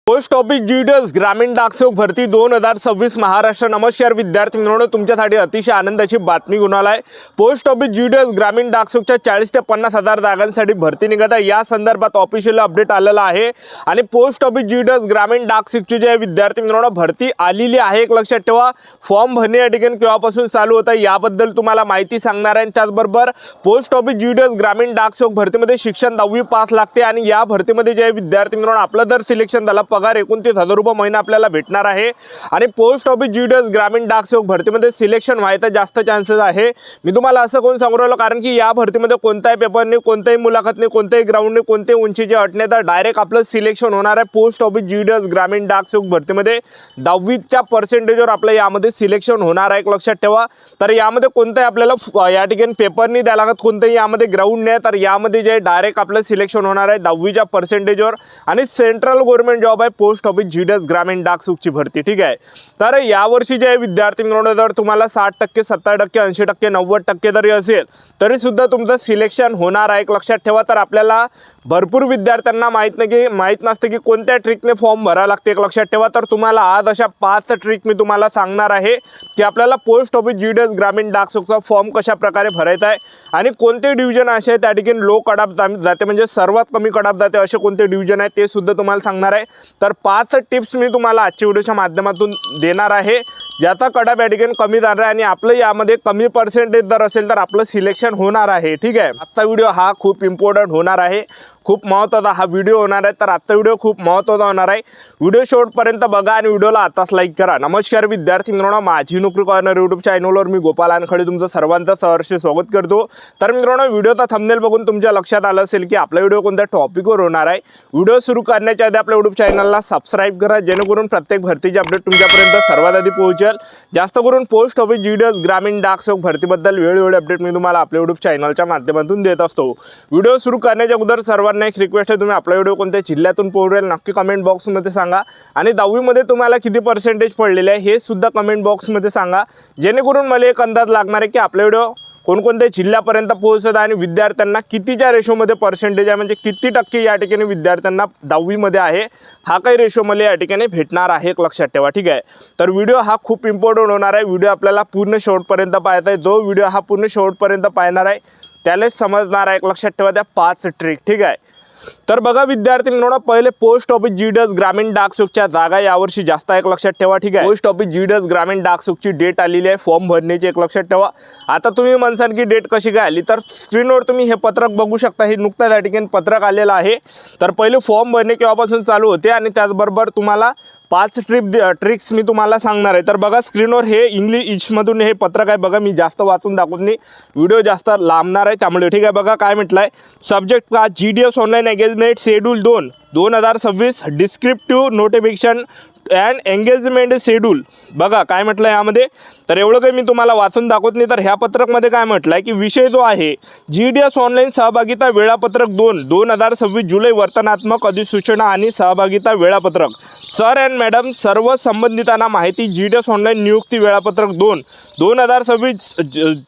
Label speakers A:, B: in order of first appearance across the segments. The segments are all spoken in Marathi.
A: पोस्ट ऑफिस जीडीएस ग्रामीण डाकसेवक भरती 2026 महाराष्ट्र। नमस्कार विद्यार्थी मित्रांनो, तुमच्यासाठी अतिशय आनंदाची बातमी घेऊन आलाय। पोस्ट ऑफिस जीडीएस ग्रामीण डाकसेवकच्या 40 ते 50 हजार जागांसाठी भरती निघत आहे। या संदर्भात ऑफिशियल अपडेट आलेला आहे आणि पोस्ट ऑफिस जीडीएस ग्रामीण डाकसेवकची जे विद्यार्थी मित्रांनो भरती आलेली आहे, एक लक्षात ठेवा। फॉर्म भरणे या ठिकाणी केव्हापासून चालू होत आहे याबद्दल तुम्हाला माहिती सांगणार आहे। त्याचबरोबर पोस्ट ऑफिस जीडीएस ग्रामीण डाकसेवक भरतीमध्ये शिक्षण 10वी पास लागते आणि या भरतीमध्ये जे विद्यार्थी मित्रांनो आपलं जर सिलेक्शन झालं पगार 29,000 रुपये महिना आपल्याला भेटणार आहे। आणि पोस्ट ऑफिस जीडीएस ग्रामीण डाकसेवक भरतीमध्ये सिलेक्शन व्हायचा जास्त चान्सेस आहे। मी तुम्हाला असं कोण सांगू राहिलो कारण की या भरतीमध्ये कोणताही पेपर नाही, कोणताही मुलाखत नाही, कोणताही ग्राउंड नाही, कोणत्याही उंचीचे अट नाही, तर डायरेक्ट आपलं सिलेक्शन होणार आहे। पोस्ट ऑफिस जीडीएस ग्रामीण डाकसेवक भरतीमध्ये 10वीच्या पर्सेंटेजवर आपलं यामध्ये सिलेक्शन होणार आहे, एक लक्षात ठेवा। तर यामध्ये कोणताही आपल्याला या ठिकाणी पेपर नाही द्यायला लागत, कोणतेही यामध्ये ग्राउंड नाही, तर यामध्ये जे डायरेक्ट आपलं सिलेक्शन होणार आहे 10वीच्या पर्सेंटेजवर आणि सेंट्रल गव्हर्नमेंट जॉब आहे पोस्ट ऑफिस जीडीएस ग्रामीण डाकसेवकची भरती, ठीक आहे। तर यावर्षी जे विद्यार्थी मित्रांनो जर तुम्हाला 60%, 70%, 80%, 90% जरी असेल तरी सुद्धा तुमचं सिलेक्शन होणार आहे, एक लक्षात ठेवा। तर आपल्याला भरपूर विद्यार्थ्यांना माहीत नसते की कोणत्या ट्रिकने फॉर्म भरावा लागते, एक लक्षात ठेवा। तर तुम्हाला आज अशा 5 ट्रिक मी तुम्हाला सांगणार आहे की आपल्याला पोस्ट ऑफिस जीडीएस ग्रामीण डाकसेवकचा फॉर्म कशा प्रकारे भरायचा आहे आणि कोणते डिव्हिजन असे आहेत त्या ठिकाणी लो कट ऑफ जाते, म्हणजे सर्वात कमी कट ऑफ जाते असे कोणते डिव्हिजन आहे ते सुद्धा तुम्हाला सांगणार आहे। तर 5 टिप्स मी तुम्हाला आजच्या व्हिडिओच्या माध्यमातून देणार आहे ज्याचा कट ऑफ या ठिकाणी कमी जाणार आहे आणि आपलं यामध्ये कमी पर्सेंटेज जर असेल तर आपलं सिलेक्शन होणार आहे, ठीक आहे। आजचा व्हिडिओ हा खूप इम्पॉर्टंट होणार आहे, खूप महत्त्वाचा हा व्हिडिओ होणार आहे। तर आजचा व्हिडिओ खूप महत्त्वाचा होणार आहे, व्हिडिओ शेवटपर्यंत बघा आणि व्हिडिओला आताच लाईक करा। नमस्कार विद्यार्थी मित्रांनो, माझी नोकरी कॉर्नर यूट्यूब चॅनलवर मी गोपाल अनखडे तुमचं सर्वांचं सहर्ष स्वागत करतो। तर मित्रांनो, व्हिडिओचा थंबनेल बघून तुमच्या लक्षात आलं असेल की आपला व्हिडिओ कोणत्या टॉपिकवर होणार आहे। व्हिडिओ सुरू करण्याच्या आधी आपल्या यूट्यूब चॅनलला सबस्क्राईब करा जेणेकरून प्रत्येक भरतीची अपडेट तुमच्यापर्यंत सर्वात आधी पोहोचेल। जास्त करून पोस्ट ऑफिस जीडीएस ग्रामीण डाकसेवक भरतीबद्दल वेळोवेळी अपडेट मी तुम्हाला आपल्या यूट्यूब चॅनलच्या माध्यमातून देत असतो। व्हिडिओ सुरू करण्याच्या अगोदर सर्वांना एक रिक्वेस्ट आहे, तुम्ही आपला व्हिडिओ कोणत्या जिल्ह्यातून पाहून राहिले नक्की कमेंट बॉक्समध्ये सांगा आणि 10वीमध्ये तुम्हाला किती पर्सेंटेज पडलेले आहे हे सुद्धा कमेंट बॉक्समध्ये सांगा, जेणेकरून मला एक अंदाज लागणार आहे की आपला व्हिडिओ कोणकोणत्या जिल्ह्यापर्यंत पोहोचत आणि विद्यार्थ्यांना कितीच्या रेशोमध्ये पर्सेंटेज आहे, म्हणजे किती टक्के या ठिकाणी विद्यार्थ्यांना 10वीमध्ये आहे हा काही रेशो मला या ठिकाणी भेटणार आहे, एक लक्षात ठेवा, ठीक आहे। तर व्हिडिओ हा खूप इम्पॉर्टंट होणार आहे, व्हिडिओ आपल्याला पूर्ण शेवटपर्यंत पाहायचा आहे। जो व्हिडिओ हा पूर्ण शेवटपर्यंत पाहणार आहे त्यालाच समजणार आहे, एक लक्षात ठेवा त्या 5 ट्रिक, ठीक आहे। तर बघा विद्यार्थी मित्रांनो, पहिले पोस्ट ऑफिस जीडीएस ग्रामीण डाकसेवकच्या जागा यावर्षी जास्त आहे, एक लक्षात ठेवा, ठीक आहे। पोस्ट ऑफिस जीडीएस ग्रामीण डाकसेवकची डेट आलेली आहे फॉर्म भरण्याची, एक लक्षात ठेवा। आता तुम्ही म्हणसाल की डेट कशी काय आली, तर स्क्रीनवर तुम्ही हे पत्रक बघू शकता, हे नुकताच या ठिकाणी पत्रक आलेलं आहे। तर पहिले फॉर्म भरणे केव्हापासून चालू होते आणि त्याचबरोबर तुम्हाला 5 ट्रिक्स मी तुम्हाला सांगणार आहे। तर बघा स्क्रीनवर हे इंग्लिशमधून हे पत्रक आहे, बघा मी जास्त वाचून दाखवत नाही, व्हिडिओ जास्त लांबणार आहे त्यामुळे, ठीक आहे। बघा काय म्हटलं आहे, सब्जेक्ट का GDS online engagement schedule 2 2026 descriptive notification and engagement schedule, बघा काय म्हटलं आहे यामध्ये। तर एवढं काही मी तुम्हाला वाचून दाखवत नाही। तर ह्या पत्रकमध्ये काय म्हटलं आहे की विषय जो आहे जीडीएस ऑनलाईन सहभागिता वेळापत्रक 2 2026 जुलै वर्तनात्मक अधिसूचना आणि सहभागिता वेळापत्रक। सर अँड मॅडम सर्व संबंधितांना माहिती, जीडीएस ऑनलाईन नियुक्ती वेळापत्रक 2 2026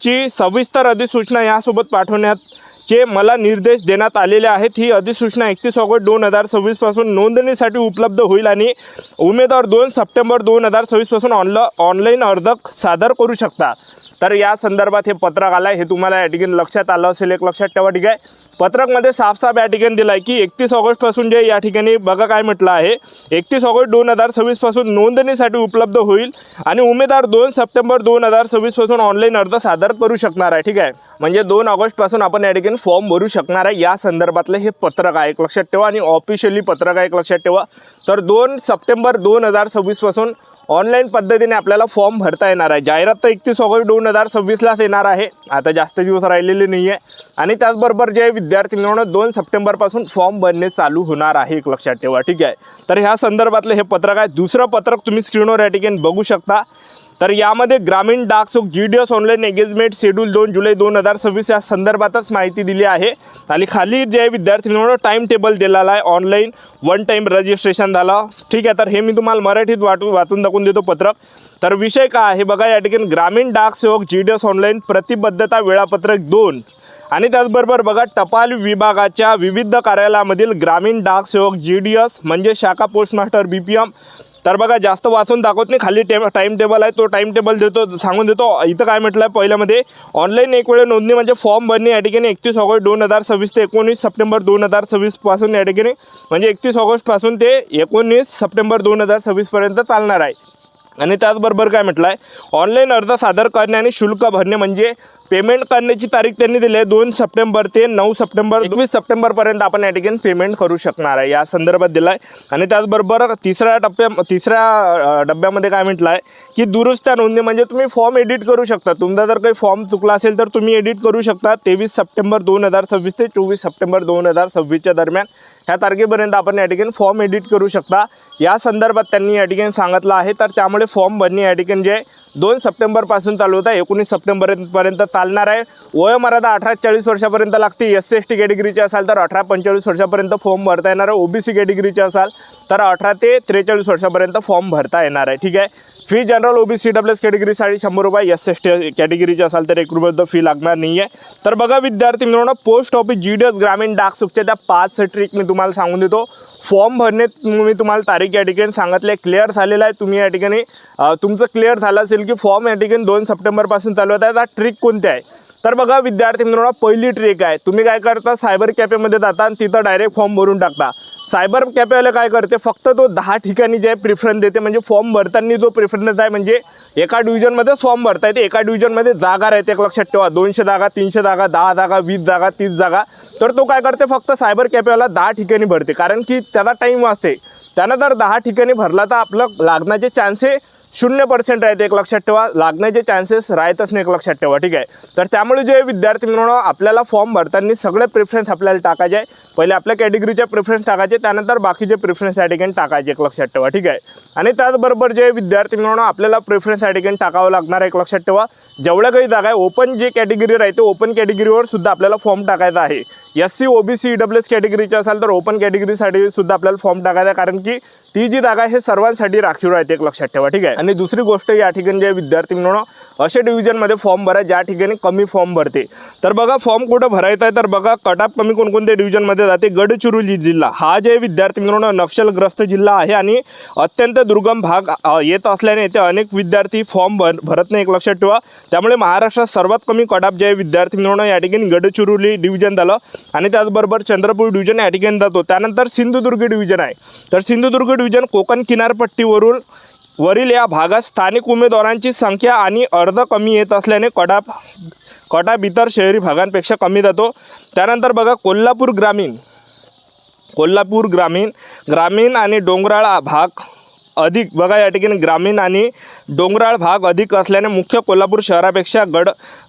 A: ची सविस्तर अधिसूचना यासोबत पाठवण्याचे मला निर्देश देण्यात आलेले आहेत। ही अधिसूचना 31 ऑगस्ट 2026 पासून नोंदणीसाठी उपलब्ध होईल आणि उमेदवार 2 सप्टेंबर 2026 पासून ऑनलाईन अर्ज सादर करू शकता। तर या संदर्भात हे पत्रक आलं आहे, हे तुम्हाला या ठिकाणी लक्षात आलं असेल, एक लक्षात ठेवा, ठीक आहे। पत्रकमध्ये साफ या ठिकाणी दिलं आहे की 31 ऑगस्टपासून जे या ठिकाणी बघा काय म्हटलं आहे, 31 ऑगस्ट 2026 पासून नोंदणीसाठी उपलब्ध होईल आणि उमेदवार 2 सप्टेंबर 2026 पासून ऑनलाईन अर्ज सादर करू शकणार आहे, ठीक आहे। म्हणजे 2 ऑगस्टपासून आपण या ठिकाणी फॉर्म भरू शकणार आहे, या संदर्भातलं हे पत्रक आहे, एक लक्षात ठेवा आणि ऑफिशियली पत्रक आहे, एक लक्षात ठेवा। तर 2 सप्टेंबर 2026 पासून ऑनलाईन पद्धतीने आपल्याला फॉर्म भरता येणार आहे। जाहिरात तर 31 ऑगस्ट 2026लाच येणार आहे, आता जास्त दिवस राहिलेले नाही आहे। आणि त्याचबरोबर जे विद्यार्थी मित्रांनो 2 सप्टेंबरपासून फॉर्म भरणे चालू होणार आहे, एक लक्षात ठेवा, ठीक आहे। तर ह्या संदर्भातलं हे पत्रक आहे। दुसरं पत्रक तुम्ही स्क्रीनवर या ठिकाणी बघू शकता। तर यामध्ये ग्रामीण डाकसेवक जीडीएस ऑनलाईन एंगेजमेंट शेड्यूल 2 जुलै 2026 या संदर्भातच माहिती दिली आहे आणि खाली जे विद्यार्थी मित्रांनो टाइम टेबल दिलेला आहे, ऑनलाईन 1 टाइम रजिस्ट्रेशन झालं, ठीक आहे। तर हे मी तुम्हाला मराठीत वाचून दाखवून देतो पत्रक। तर विषय काय आहे बघा, या ठिकाणी ग्रामीण डाकसेवक जीडीएस ऑनलाईन प्रतिबद्धता वेळापत्रक 2 आणि त्याचबरोबर बघा टपाल विभागाच्या विविध कार्यालयामधील ग्रामीण डाक सेवक GDS म्हणजे शाखा पोस्ट मास्टर BPM. तर बघा जास्त वाचून दाखवत नाही, खाली टाईम टेबल आहे तो टाईम टेबल देतो, सांगून देतो. इथं काय म्हटलं आहे पहिल्यामध्ये ऑनलाईन एक वेळ नोंदणी म्हणजे फॉर्म भरणे या ठिकाणी 31 ऑगस्ट 2026 ते 19 सप्टेंबर 2026 पासून या ठिकाणी म्हणजे 31 ऑगस्टपासून ते 19 सप्टेंबर 2026 पर्यंत चालणार आहे. आणि त्याचबरोबर काय म्हटलं आहे ऑनलाईन अर्ज सादर करणे आणि शुल्क भरणे म्हणजे पेमेंट करण्याची तारीख त्यांनी दिली आहे 2 सप्टेंबर ते 9 सप्टेंबर 21 सप्टेंबरपर्यंत आपण या ठिकाणी पेमेंट करू शकणार आहे, या संदर्भात दिला आहे. आणि त्याचबरोबर तिसऱ्या डब्यामध्ये काय म्हटलं आहे की दुरुस्त्या नोंदणी म्हणजे तुम्ही फॉर्म एडिट करू शकता. तुमचा जर काही फॉर्म चुकला असेल तर तुम्ही एडिट करू शकता. 23 सप्टेंबर 2026 ते 24 सप्टेंबर 2026च्या दरम्यान ह्या तारखेपर्यंत आपण या ठिकाणी फॉर्म एडिट करू शकता, या संदर्भात त्यांनी या ठिकाणी सांगितलं आहे. तर त्यामुळे फॉर्म भरणे या ठिकाणी जे 2 सप्टेंबरपासून चालू होता 19 सप्टेंबरपर्यंत चालणार आहे. वयोमर्यादा 18 ते 40 वर्षापर्यंत लागते. SC/ST कॅटेगरीचे असाल तर 18 ते 45 वर्षापर्यंत फॉर्म भरता येणार आहे. OBC कॅटेगरीचे असाल तर 18 ते 43 वर्षापर्यंत फॉर्म भरता येणार आहे. ठीक आहे. फी जनरल OBC EWS कॅटेगरीसाठी 100 रुपये, SC/ST कॅटेगरीचे असाल तर 1 रुपये फी लागणार नाही आहे. तर बघा विद्यार्थी मित्रांनो, पोस्ट ऑफिस GDS ग्रामीण डाकसुखच्या त्या 5 ट्रिक मी तुम्हाला सांगून देतो. फॉर्म भरणे मी तुम्हाला तारीख या ठिकाणी सांगितले, क्लिअर झालेला आहे. तुम्ही या ठिकाणी तुमचं क्लिअर झालं असेल की फॉर्म या ठिकाणी 2 सप्टेंबरपासून चालू होत आहे. आता ट्रिक कोणती आहे तर बघा विद्यार्थी मित्रांनो, पहिली ट्रिक आहे तुम्ही काय करता सायबर कॅफेमध्ये जाता आणि तिथं डायरेक्ट फॉर्म भरून टाकता. सायबर कॅफेवाले काय करते फक्त तो 10 ठिकाणी जे प्रिफरन्स देते, म्हणजे फॉर्म भरताना जो प्रिफरन्स आहे म्हणजे एका डिव्हिजनमध्ये फॉर्म भरता येते. एका डिव्हिजनमध्ये जागा राहते, एक लक्षात ठेवा 200 जागा, 300 जागा, 10 जागा, 20 जागा, 30 जागा. तर तो काय करते फक्त सायबर कॅफेवाला 10 ठिकाणी भरते, कारण की त्याला टाईम वाचते. त्यानं जर 10 ठिकाणी भरला तर आपलं लागण्याचे चान्सेस 0% राहते, एक लक्षात ठेवा. लागण्याचे चान्सेस राहतच नाही, एक लक्षात ठेवा. ठीक आहे. तर त्यामुळे जे विद्यार्थी मित्रांनो आपल्याला फॉर्म भरताना सगळे प्रिफरन्स आपल्याला टाकायचे आहे. पहिले आपल्या कॅटेगरीचे प्रिफरन्स टाकायचे, त्यानंतर बाकीचे प्रिफरन्स या ठिकाणी टाकायचे, एक लक्षात ठेवा. ठीक आहे. आणि त्याचबरोबर जे विद्यार्थी मित्रांनो आपल्याला प्रिफरन्स या ठिकाणी टाकावं लागणार आहे, एक लक्षात ठेवा. जेवढ्या काही जागा आहे ओपन जे कॅटेगरी राहते ओपन कॅटेगरीवर सुद्धा आपल्याला फॉर्म टाकायचा आहे. SC OBC EWS कॅटेगरीचे असाल तर ओपन कॅटेगरीसाठी सुद्धा आपल्याला फॉर्म टाकायचा आहे, कारण की ती जी जागा हे सर्वांसाठी राखीव राहते, एक लक्षात ठेवा. ठीक आहे. आणि दुसरी गोष्ट या ठिकाणी जे विद्यार्थी मित्रांनो अशा डिव्हिजनमध्ये फॉर्म भरा ज्या ठिकाणी कमी फॉर्म भरते. तर बघा फॉर्म कुठं भरायचा आहे तर बघा कटाप कमी कोणकोणत्या डिव्हिजनमध्ये जाते. गडचिरोली जिल्हा हा जे विद्यार्थी मित्रांनो नक्षलग्रस्त जिल्हा आहे आणि अत्यंत दुर्गम भाग येत असल्याने येथे अनेक विद्यार्थी फॉर्म भरत नाही, एक लक्षात ठेवा. त्यामुळे महाराष्ट्रात सर्वात कमी कटाप जे विद्यार्थी मित्रांनो या ठिकाणी गडचिरोली डिव्हिजन झालं. आणि त्याचबरोबर चंद्रपूर डिव्हिजन या ठिकाणी जातो. त्यानंतर सिंधुदुर्ग डिव्हिजन आहे. तर सिंधुदुर्ग डिव्हिजन कोकण किनारपट्टीवरील या भागात स्थानिक उमेदवारांची संख्या आणि अर्ज कमी येत असल्याने कटाप इतर शहरी भागांपेक्षा कमी जातो. त्यानंतर बघा कोल्हापूर ग्रामीण आणि डोंगराळ भाग अधिक, बघा या ठिकाणी ग्रामीण आणि डोंगराळ भाग अधिक असल्याने मुख्य कोल्हापूर शहरापेक्षा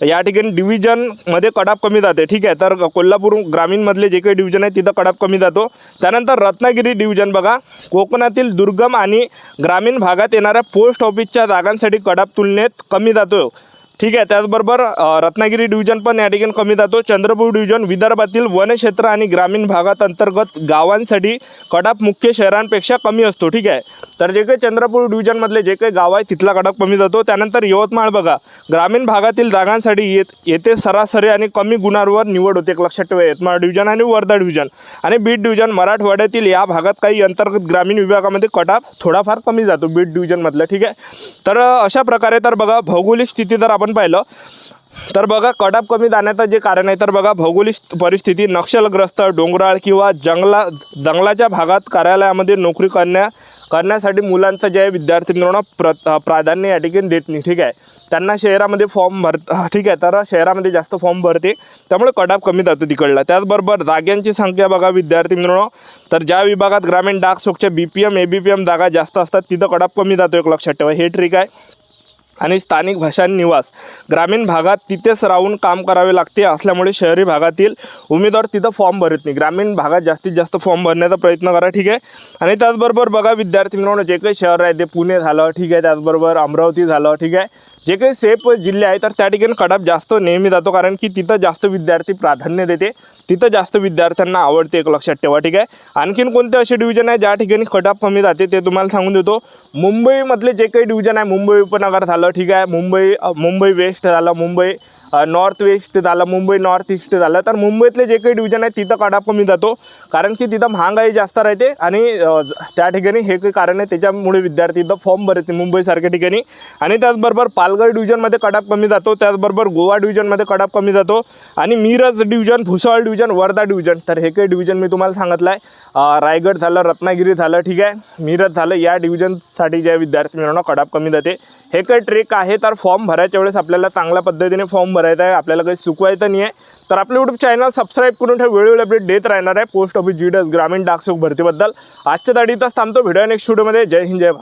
A: या ठिकाणी डिव्हिजनमध्ये कटाप कमी जाते. ठीक आहे. तर कोल्हापूर ग्रामीणमधले जे काही डिव्हिजन आहे तिथं कटाप कमी जातो. त्यानंतर रत्नागिरी डिव्हिजन बघा कोकणातील दुर्गम आणि ग्रामीण भागात येणाऱ्या पोस्ट ऑफिसच्या जागांसाठी कटाप तुलनेत कमी जातो. ठीक आहे. त्याचबरोबर रत्नागिरी डिव्हिजन पण या ठिकाणी कमी जातो. चंद्रपूर डिव्हिजन विदर्भातील वनक्षेत्र आणि ग्रामीण भागात अंतर्गत गावांसाठी कटाप मुख्य शहरांपेक्षा कमी असतो. ठीक आहे. तर जे काही चंद्रपूर डिव्हिजनमधले जे काही गाव आहे तिथला कटाप कमी जातो. त्यानंतर यवतमाळ बघा ग्रामीण भागातील जागांसाठी येथे सरासरी आणि कमी गुणांवर निवड होते, एक लक्षात ठेवा. यवतमाळ डिव्हिजन आणि वर्धा डिव्हिजन आणि बीड डिव्हिजन मराठवाड्यातील या भागात काही अंतर्गत ग्रामीण विभागामध्ये कटाप थोडाफार कमी जातो बीड डिव्हिजनमधलं. ठीक आहे. तर अशा प्रकारे तर बघा भौगोलिक स्थिती जर आपण पाहिलं तर बघा कटाप कमी जाण्याचं जे कारण आहे तर बघा भौगोलिक परिस्थिती नक्षलग्रस्त डोंगराळ किंवा जंगलाच्या भागात कार्यालयामध्ये नोकरी करण्यासाठी मुलांचं जे विद्यार्थी मित्रांनो प्राधान्य या ठिकाणी देत नाही. ठीक आहे. त्यांना शहरामध्ये फॉर्म ठीक आहे. तर शहरामध्ये जास्त फॉर्म भरते त्यामुळे कटाप कमी जातो तिकडला. त्याचबरोबर जागांची संख्या बघा विद्यार्थी मित्रांनो तर ज्या विभागात ग्रामीण डाक सेवकच्या BPM ABPM जागा जास्त असतात तिथं कटाप कमी जातो, एक लक्षात ठेवा. हे ट्रिक आहे. आणि स्थानिक भाषा निवास ग्रामीण भागात तिथेच राहून काम करावे लागते असल्यामुळे शहरी भागातील उमेदवार तिथं फॉर्म भरत नाही. ग्रामीण भागात जास्तीत जास्त फॉर्म भरण्याचा प्रयत्न करा. ठीक आहे. आणि त्याचबरोबर बघा विद्यार्थी मित्रांनो जे काही शहर आहे ते पुणे झालं. ठीक आहे. त्याचबरोबर अमरावती झालं. ठीक आहे. जे काही सेफ जिल्हे आहे तर त्या ठिकाणी कटाप जास्त नेहमी जातो, कारण की तिथं जास्त विद्यार्थी प्राधान्य देते, तिथं जास्त विद्यार्थ्यांना आवडते, एक लक्षात ठेवा. ठीक आहे. आणखीन कोणते असे डिव्हिजन आहे ज्या ठिकाणी कटाप कमी जाते ते तुम्हाला सांगून देतो. मुंबईमधले जे काही डिव्हिजन आहे मुंबई उपनगर झालं. ठीक आहे. मुंबई वेस्ट झालं. मुंबई नॉर्थ वेस्ट झालं, मुंबई नॉर्थ ईस्ट झालं, तर मुंबईतले जे काही डिव्हिजन आहे तिथं कट ऑफ कमी जातो, कारण की तिथं महागाई जास्त राहते आणि त्या ठिकाणी हे काही कारण आहे, त्याच्यामुळे विद्यार्थी इथं फॉर्म भरते मुंबईसारख्या ठिकाणी. आणि त्याचबरोबर पालघर डिव्हिजनमध्ये कट ऑफ कमी जातो, त्याचबरोबर गोवा डिव्हिजनमध्ये कट ऑफ कमी जातो आणि Miraj division, Bhusawal division, Wardha division, तर हे काही डिव्हिजन मी तुम्हाला सांगितलं आहे. रायगड झालं, रत्नागिरी झालं, ठीक आहे, मिरज झालं, या डिव्हिजनसाठी ज्या विद्यार्थी मिळवणं कट ऑफ कमी जाते. हे काही ट्रेक आहे, तर फॉर्म भरायच्या वेळेस आपल्याला चांगल्या पद्धतीने फॉर्म भरायचा आहे, आपल्याला काही चुकवायचं नाही आहे. तर आपलं यूट्यूब चॅनल सबस्क्राईब करून ठेवा, वेळोवेळी अपडेट देत राहणार आहे पोस्ट ऑफिस GDS ग्रामीण डाक सेवक भरतीबद्दल. आजच्या तारीखच थांबतो, व्हिडिओ नेक्स्ट व्हिडिओमध्ये. जय हिंद, जय भारत.